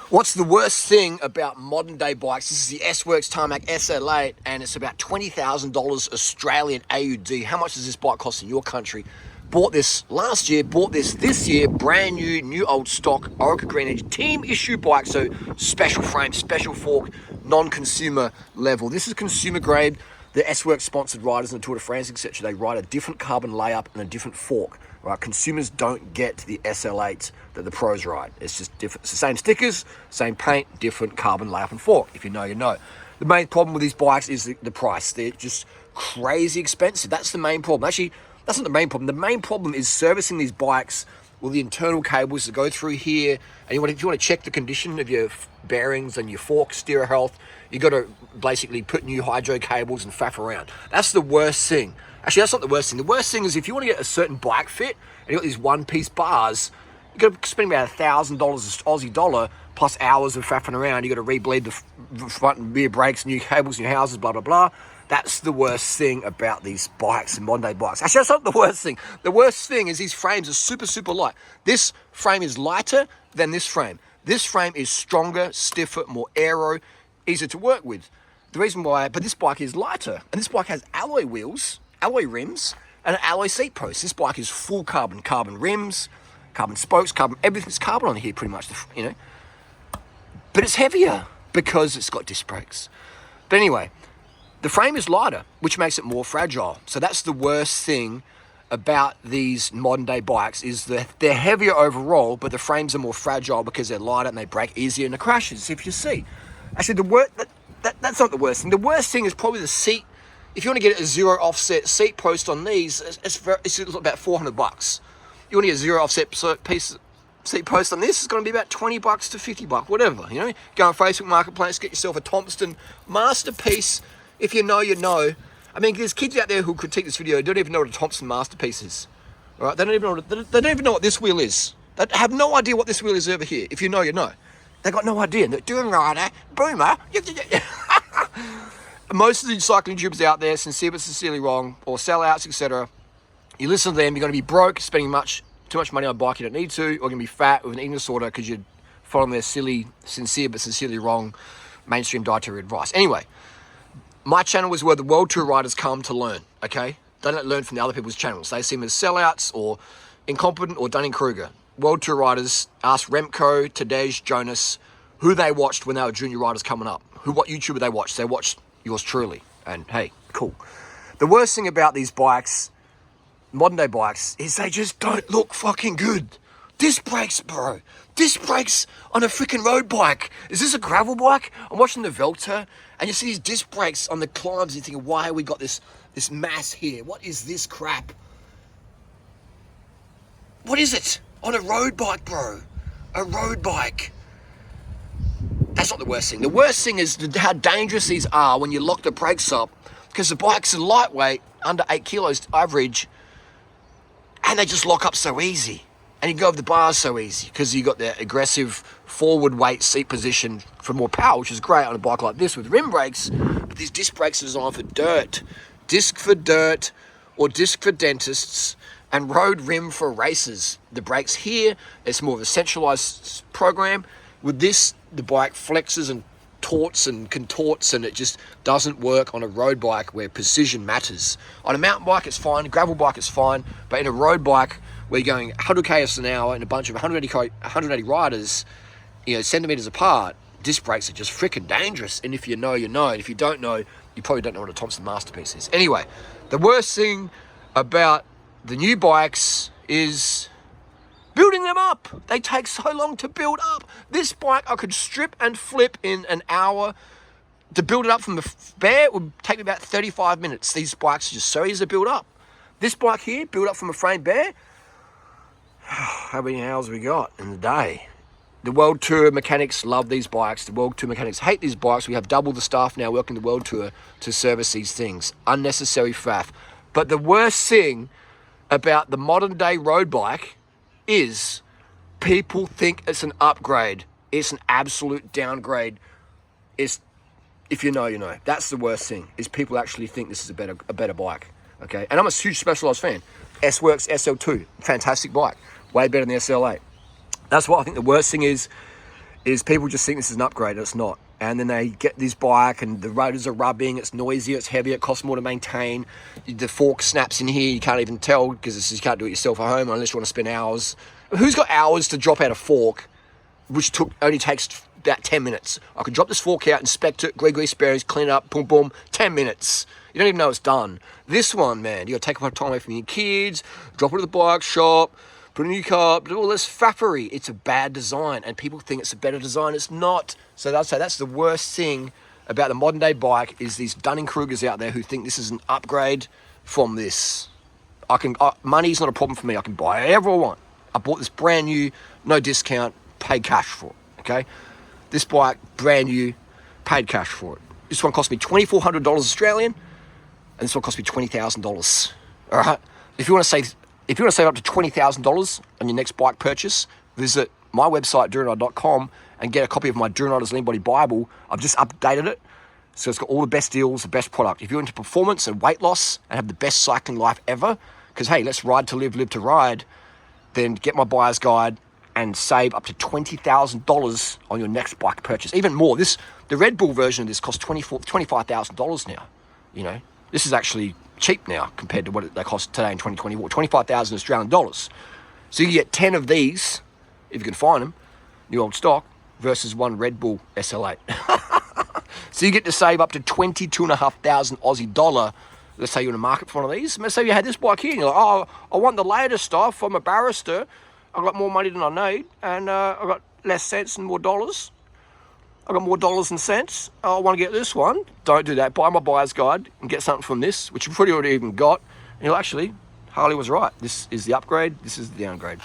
What's the worst thing about modern day bikes? This is the S-Works Tarmac SL8 and it's about $20,000 Australian AUD. How much does this bike cost in your country? Bought this last year, bought this year, brand new old stock, Orica Green Edge team issue bike. So special frame, special fork, non-consumer level. This is consumer grade. The S-Works sponsored riders in the Tour de France, etc. They ride a different carbon layup and a different fork. Right? Consumers don't get the SL8s that the pros ride. It's just different. It's the same stickers, same paint, different carbon layup and fork. If you know, you know. The main problem with these bikes is the price. They're just crazy expensive. That's the main problem. Actually, that's not the main problem. The main problem is servicing these bikes with the internal cables that go through here. And if you want to check the condition of your bearings and your fork, steer health, you got to basically put new hydro cables and faff around. That's the worst thing. Actually, that's not the worst thing. The worst thing is if you want to get a certain bike fit and you've got these one-piece bars, you've got to spend about $1,000 Aussie dollar plus hours of faffing around. You've got to re-bleed the front and rear brakes, new cables, new houses, blah, blah, blah. That's the worst thing about these bikes and modern day bikes. Actually, that's not the worst thing. The worst thing is these frames are super light. This frame is lighter than this frame. This frame is stronger, stiffer, more aero, easier to work with. The reason why, but this bike is lighter. And this bike has alloy wheels, alloy rims, and an alloy seat post. This bike is full carbon rims, carbon spokes, everything's carbon on here pretty much, you know. But it's heavier because it's got disc brakes. But anyway, the frame is lighter, which makes it more fragile. So that's the worst thing about these modern day bikes is that they're heavier overall, but the frames are more fragile because they're lighter and they break easier in the crashes, if you see. Actually, that's not the worst thing. The worst thing is probably the seat. If you want to get a zero offset seat post on these, it's about $400. You want to get a zero offset seat post on this, it's going to be about $20 to $50, whatever. You know, go on Facebook Marketplace, get yourself a Thompson Masterpiece. If you know, you know. I mean, there's kids out there who critique this video, don't even know what a Thompson Masterpiece is. All right, they don't even know what this wheel is. They have no idea what this wheel is over here. If you know, you know. They got no idea. They're doing rider, boomer. Most of the cycling tubers out there, sincere but sincerely wrong, or sellouts, etc. You listen to them, you're going to be broke, spending too much money on a bike you don't need to, or you're going to be fat with an eating disorder because you're following their silly, sincere but sincerely wrong mainstream dietary advice. Anyway, my channel is where the World Tour riders come to learn, okay? They don't learn from the other people's channels. They see them as sellouts or incompetent or Dunning-Kruger. World Tour riders, ask Remco, Tadej, Jonas, who they watched when they were junior riders coming up. What YouTuber they watched. They watched yours truly. And hey, cool. The worst thing about these bikes, modern day bikes, is they just don't look fucking good. Disc brakes, bro. Disc brakes on a freaking road bike. Is this a gravel bike? I'm watching the Velta, and you see these disc brakes on the climbs, and you're thinking, why have we got this mass here? What is this crap? What is it? On a road bike, bro. A road bike. That's not the worst thing. The worst thing is how dangerous these are when you lock the brakes up, because the bikes are lightweight, under 8 kilos average, and they just lock up so easy. And you go over the bars so easy because you got the aggressive forward weight seat position for more power, which is great on a bike like this with rim brakes. But these disc brakes are designed for dirt. Disc for dirt, or disc for dentists, and road rim for racers. The brakes here, it's more of a centralized program. With this, the bike flexes and torts and contorts, and it just doesn't work on a road bike where precision matters. On a mountain bike, it's fine. A gravel bike, it's fine. But in a road bike, where you're going 100 km an hour and a bunch of 180 riders, you know, centimeters apart, disc brakes are just freaking dangerous. And if you know, you know. And if you don't know, you probably don't know what a Thompson Masterpiece is. Anyway, the worst thing about the new bikes is building them up. They take so long to build up. This bike I could strip and flip in an hour. To build it up from the bare would take me about 35 minutes. These bikes are just so easy to build up. This bike here, build up from a frame bare, how many hours we got in the day? The World Tour mechanics love these bikes. The World Tour mechanics hate these bikes. We have double the staff now working the World Tour to service these things. Unnecessary faff. But the worst thing about the modern day road bike is people think it's an upgrade. It's an absolute downgrade. It's, if you know, you know. That's the worst thing, is people actually think this is a better bike. Okay, and I'm a huge Specialized fan. S-Works SL2, fantastic bike. Way better than the SL8. That's what I think the worst thing is is people just think this is an upgrade, and it's not. And then they get this bike and the rotors are rubbing, it's noisier, it's heavier, it costs more to maintain. The fork snaps in here, you can't even tell because you can't do it yourself at home unless you want to spend hours. Who's got hours to drop out a fork, which only takes about 10 minutes? I could drop this fork out, inspect it, grease bearings, clean it up, boom, boom, 10 minutes. You don't even know it's done. This one, man, you got to take a lot of time away from your kids, drop it at the bike shop, put it in your car, do all this faffery. It's a bad design, and people think it's a better design. It's not. So I'd say that's the worst thing about the modern day bike is these Dunning-Krugers out there who think this is an upgrade from this. Money's not a problem for me. I can buy whatever I want. I bought this brand new, no discount, paid cash for it, okay? This bike, brand new, paid cash for it. This one cost me $2,400 Australian, and this one cost me $20,000, all right? If you want to save up to $20,000 on your next bike purchase, visit my website, downgrade.com, and get a copy of my Dream Riders Lean Body Bible. I've just updated it, so it's got all the best deals, the best product. If you're into performance and weight loss and have the best cycling life ever, because, hey, let's ride to live, live to ride, then get my buyer's guide and save up to $20,000 on your next bike purchase. Even more. The Red Bull version of this costs $25,000 now. You know, this is actually cheap now compared to what they cost today in 2024. 25,000 Australian dollars. So you get 10 of these, if you can find them, new old stock, versus one Red Bull SL8. So you get to save up to 22,500 Aussie dollar. Let's say you're in a market for one of these. Let's say you had this bike here and you're like, oh, I want the latest stuff. I'm a barrister. I've got more money than I need, and I've got less cents and more dollars. I've got more dollars and cents. I want to get this one. Don't do that. Buy my buyer's guide and get something from this, which you pretty already even got. And you'll actually, Harley was right. This is the upgrade. This is the downgrade.